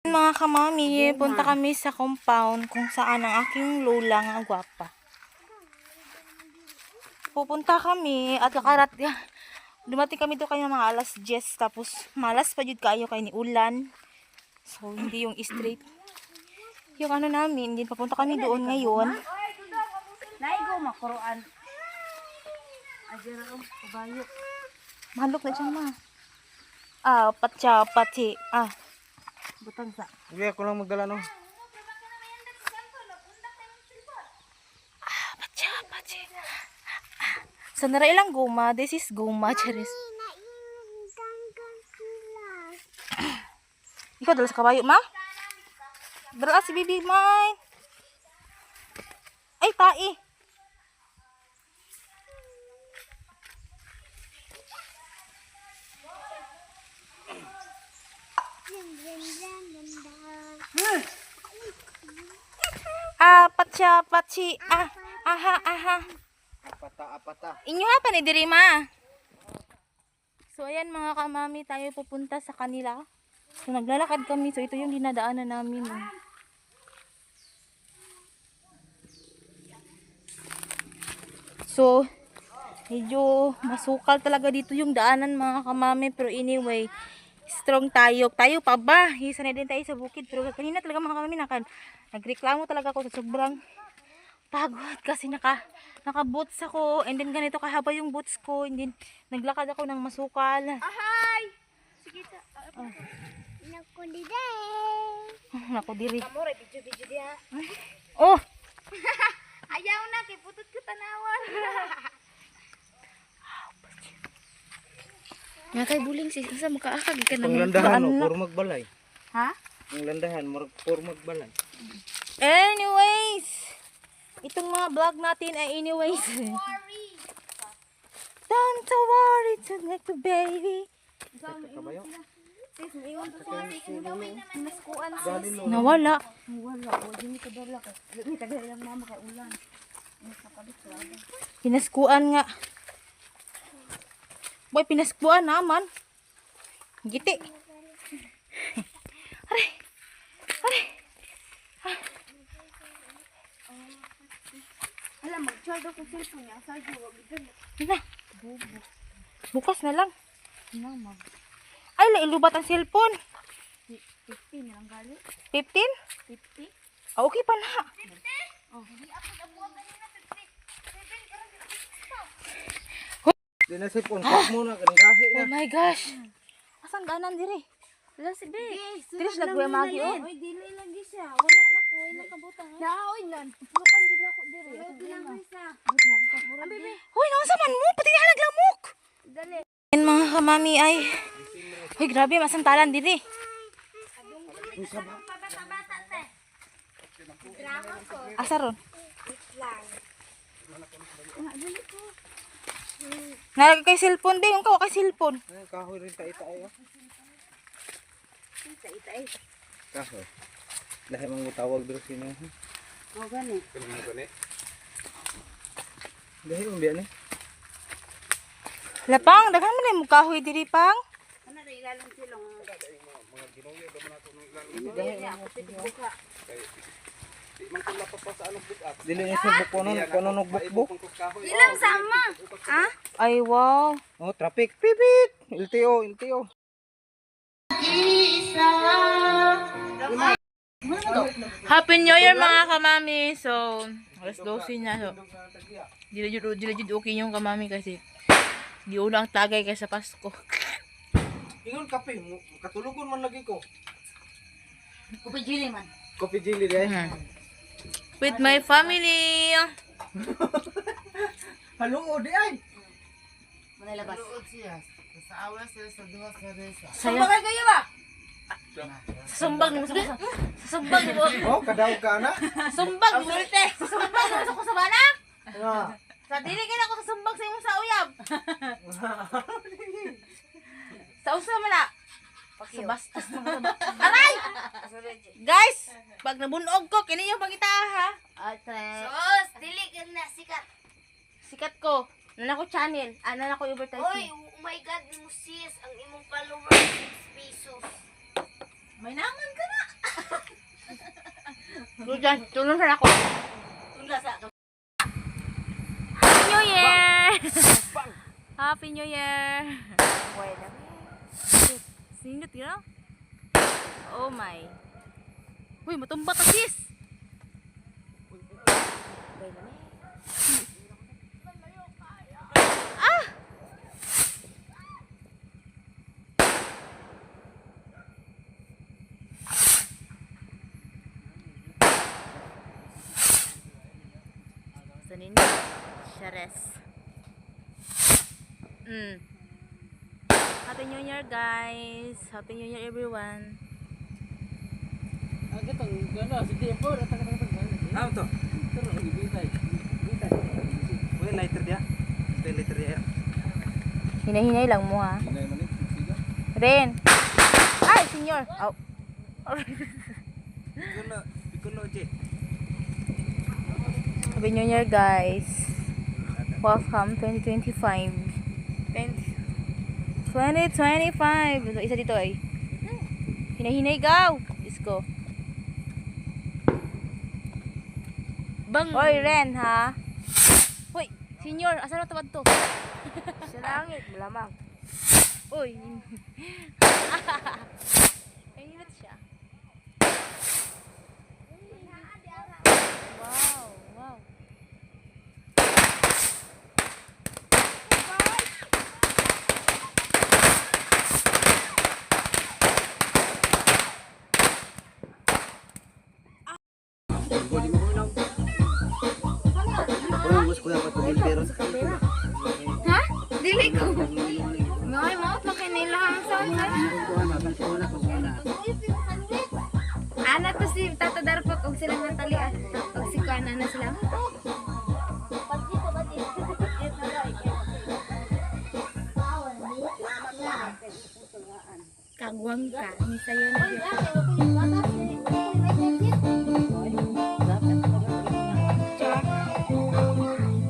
Mga kamami, punta kami sa compound kung saan ang aking lola nga gwapa. Pupunta kami at dumating kami doon kayo mga alas 10 tapos malas pa jud kayo kay ni ulan. So hindi yung straight. Yung ano namin, hindi papunta kami doon ngayon. Naigo makuruan. Ajara ko kabayo. Mahalok na siya ma. Pati. Butang sa. Hindi ako lang magdala no. Pati. Sa naray lang guma, this is guma, charis. Ikaw dala sa kabayo, ma? Dala si Bibi, mine. Ay, tai. Patsi. Aha. Apata. Inyo apa ni diri ma? So ayan mga kamami, tayo pupunta sa kanila. So naglalakad kami. So ito yung dinadaanan namin. So medyo masukal talaga dito yung daanan mga kamami. Pero anyway, strong tayo. Tayo pa ba? Sanay din tayo sa bukid. Pero kanina talaga mga kamami nagreklamo talaga ako sa sobrang pagod kasi naka-boots ako and then ganito kahaba yung boots ko and then naglakad ako ng masukal. Ahay! Sige ta. Naku diri. Amo ra video dia. Oh, Ayaw na kay putut ko tanawan. nga kay buling sis, asa makaakag ka Ang nang landahan o puro magbalay. Ha? Ang landahan puro magbalay. Anyways, itong mga vlog natin ay anyways. Don't worry tonight, baby. Kabayo. Sis, iwan to sa pinaskuan. Nawala. Wala, hindi ka dala ka. Hindi ka dala lang mama kay ulan. Pinaskuan nga. Boy, pinaskuan naman. Giti. Aray. Alam, mag-charge ako sa cellphone niya. Sarge, wag bigyan. Na. Bukas na lang. Mama, Ay, lailubat ang cellphone. 50 nilang gali. 15? 50? Okay pa na. Di na sipon. Kok muna. Kanang gahi na. Oh my gosh. Asan daanan diri? Wala si Be. Diri siya nagbuya magi oh. Oy, dili lagi siya. Wala na ko, wala kabutang. Naoy nan. Lukan din ako diri. Wala lang siya. Bibi. Hoy, nasa man mo? Pati na naglamok. Dali. Yan mga kamami ay. Hoy, grabe masantalan diri. Pabata-bata te. Drama ko. Asa ron? Lang. Nalagay kay cellphone be, yung kawa kay cellphone. Ay, kahoy rin tayo. Ita-ita. Kahoy. Dahil mong tawag dito sino. O gani. Dahil mong biyan eh. Lapang, daghan man yung kahoy diri pang. Ano na ilalong silong mga Dili niya sa buko nun. Kung ano nagbukbuk. ilang sama. Ha? Ay wow. Oh, traffic. Pipit. LTO. Happy New Year mga kamami. So, alas 12 na. So, dila-jud okay yung kamami kasi di ulang tagay kaysa Pasko. Ingon kape. Katulugon man lagi ko. Kupijili man. Kopi jili dahil. With my family. Halungo di ay. Manilabas. Saya. kayo ba? Sumbang ni mo sa sumbang ni mo. Oh, kadaw ka na. Sumbang ni mo. Sumbang ni mo sa banak. Ah. Sa dili kay ako sa sumbang sa imong sa uyab. Sa usa man na. Sa bastos mga bata. Aray! Guys, pag nabunog ko, kini yung pangita ha. Sos, dili ka na sikat. Sikat ko. Nana ko channel. Nana ko advertising. Oy, oh my God, mo sis, ang imong followers 6 pesos. May naman ka na. Tulong sa ako. Happy New Year! Happy New Year! Sinut yun? Oh my. Uy, matumba ka sis! Ah! Sanin Shares. Happy New Year guys. Happy New Year everyone. Ano to? Uy, lighter dia. Ito lighter dia. Hinay-hinay lang mo ha. Hinay man eh. Sige. Ren. Ay, senyor. Oh. Pikulo, je. Happy New Year guys. Welcome 2025. 2025. Ito, isa dito ay. Hinay-hinay gaw. Diyos ko. Bang. Oy, Ren ha. Hoy, senyor, asa na tawad to? Sa langit, malamang. Uy. Kainit siya. Wow, wow. Ha? Dili ko. Ngay, maot makinilahang sound. Anak to si Tata Darpak og sila nga talian. Og si Kuana na sila. Kagwang ka. Ni sayo na yun.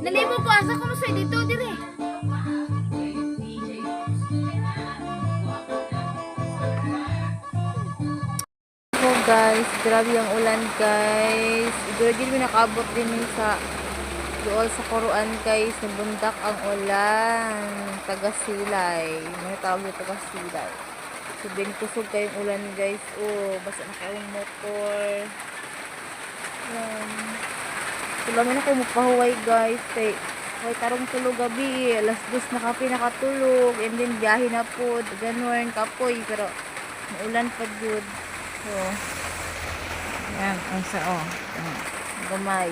Nalibo ko asa ko sa dito dire. So guys, grabe yung ulan guys. Siguro din may nakaabot din sa doon sa Quran guys. Nabundak ang ulan. Tagasilay. May tawag yung Tagasilay. Sabihin kusog kayong ulan guys. Oh, basta na kayong motor. Tulungan na kayo magpahuway guys. Kay tarong tulog gabi. Alas 2 na kape nakatulog. And then biyahe na po. Ganun kapoy. Pero maulan pa good. So, yan. Ang sa gamay.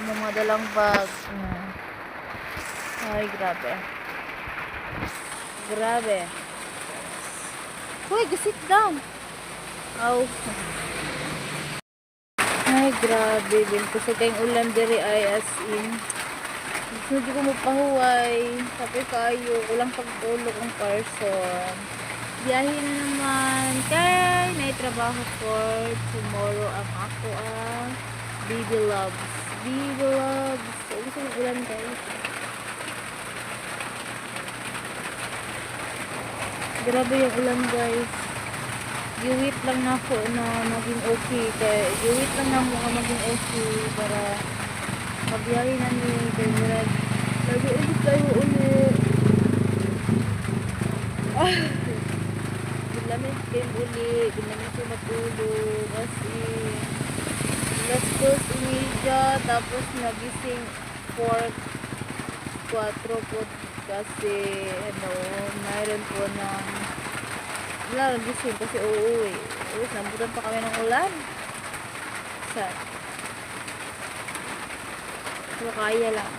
Yung mga dalang bag. Ay, grabe. Grabe. Uy, sit down. Aw. Ay, grabe. Binto sa kayong ulan diri ay as in. Gusto di ko mapahuway. Sabi kayo, kulang pagtulog ang person. Biyahe na naman. Kay, naitrabaho for tomorrow ang ako ang baby loves. Baby loves. So, gusto yung ulan guys. Grabe yung ulan guys. Giwit lang na ako na maging okay. Kaya giwit lang na ako na maging okay para pagbiyahe na ni Kaya lagi ulit tayo ulit. Ginamit kayo ulit. Ginamit ko matulog. Kasi last close imidya. Tapos nagising 4 po kasi mayroon po ng wala nagising kasi uuwi. Tapos nabutan pa kami ng ulan. So kaya lang.